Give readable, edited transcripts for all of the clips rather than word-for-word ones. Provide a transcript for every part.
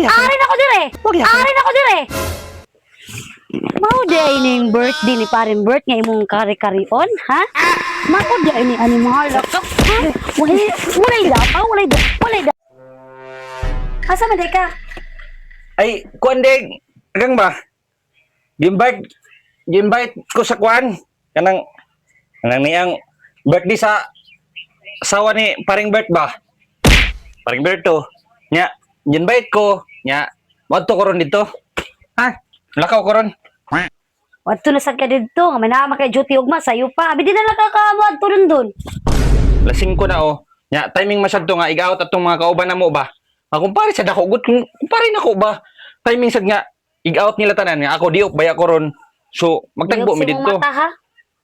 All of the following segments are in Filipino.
Arin ako dire. Arin ako dire. Mao di ay ning birthday ni paring Bert nga imong kari-karion, ha? Mao di ay ni animal. Ha? Walay dapaw, walay da. Asa man day ka? Ay, kuan deg. Agang ba? Gimbite ko sa kuan. Kanang niyang birthday sa asawa ni paring Bert ba? Paring Berto. Nya, gimbite ko. Nya, madto ko ron dito. Ha? Lakaw ko ron. Wadto na sad ka didto, nga may nama kay duty ugma sayo pa. Abi di na nakakaamad to dun. Lasing ko na oh. Nya, timing masyad to nga igaot atong mga kauban na mo ba? Kumpare sa dako gud kumpare nako ba? Timing sad nga igaot nila tanan nga ako diok baya ko ron. So, magtagbo mi didto. Mata ha?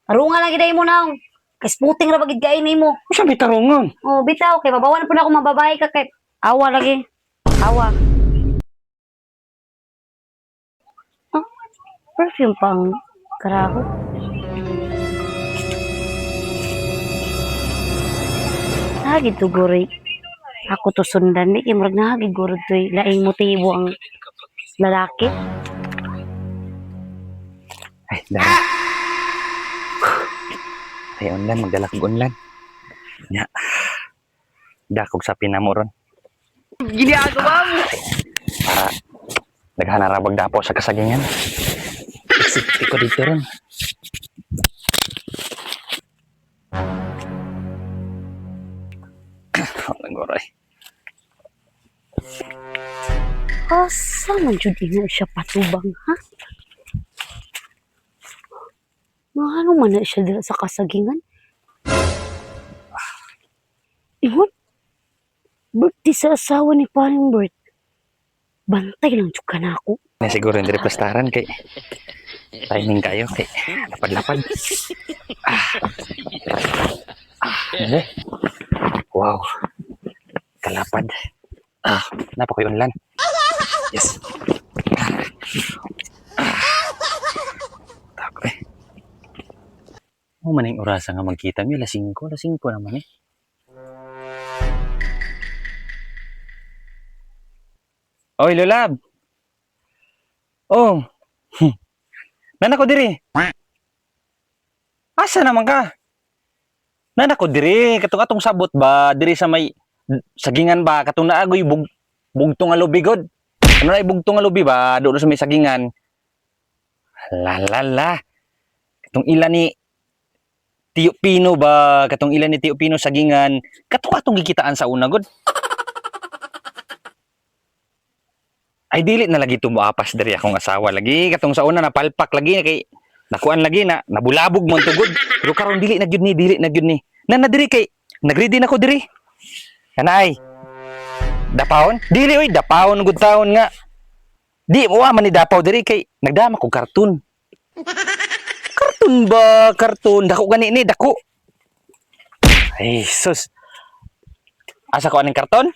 Tarungan lang giday mo naong. Kasputing ra bagid kay nimo. Usa may tarungon? Oh, bitaw kay mabawan pud ako mababae ka kay awa lagi. Awa. Oh, perfume pang karaho. Hagid to guri. Ako to sundan ni kay murag nahagid guro toy laing motibo ang lalaki. Ay, dahil. Ay, online, magdala kong online. Nya, dakog sa pinamoron. Ginagawa mo. Para naghanarabag dapo sa kasagingan. Exit ko dito ron. Walang goray. Asa man jud ina siya patubang, ha? Ano man na siya dila sa kasagingan? Ingon? Birthday sa asawa ni paring Bert. Bantay lang jud ka na ako. Na siguro hindi plastaran kay timing kayo kay lapad-lapad. Ano? Wow. Kalapad. Napa ko yung lan. Yes. Tako eh. Maning orasa nga magkita mi, lasing ko naman eh. Oy, Lulab. Oh. Nana ko diri. Asa naman ka? Nana ko diri, katong atong sabot ba diri sa may sagingan ba katong naagoy bugtong nga lubi god. Ano na bugtong nga lubi ba doon sa may sagingan? La. Katong ilan ni Tio Pino ba, katong ilan ni Tio Pino sagingan, katong gikitaan sa una god. Ay dili na lagi tumuapas diri akong asawa lagi, katong sa una napalpak lagi kay nakuan lagi na nabulabog mo tugod. Pero karon dili na gyud ni. Na diri kay nagready na ko diri. Kanay. Dapawon? Dili oy, dapawon gud taon nga. Di mo man ni dapaw diri kay nagdama ko karton. Karton. Dako gani ni, dako. Ay, sus. Asa ko aning karton?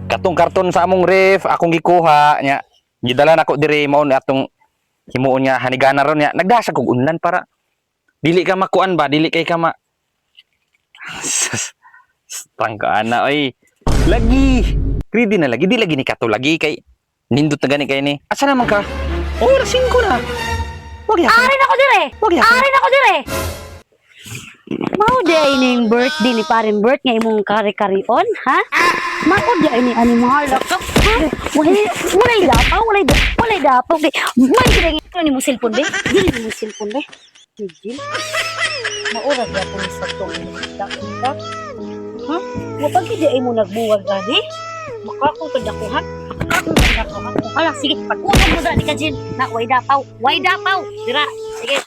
Katong karton sa among ref, akong gikuha nya. Gidala nako diri mao ni atong himuon nga hanigana ron nya. Nagdasa kog unlan para dili ka makuan ba, dili kay ka ma. Sus. Tangka ana oy. Lagi. Ready na lagi, di lagi ni kato lagi kay nindot na gani kay ni. Asa naman ka? Oh, lasing ko na. Arin ako dire. Arin ako dire. Mao di ay ning birthday ni paring Bert nga imong kari-karion, ha? Mao di ay ni animal. Ha? Walay dapaw, walay dapaw. May kini ni mo cellphone be. Dili ni mo cellphone be. Dili. Maura gyud ako sa tong. Ha? Wa pag di ay mo nagbuwag gani? Makakong kadakuhan. Ala, sige, pagkuha mo dali ka, Jin. Na, way dapaw. Dira, sige.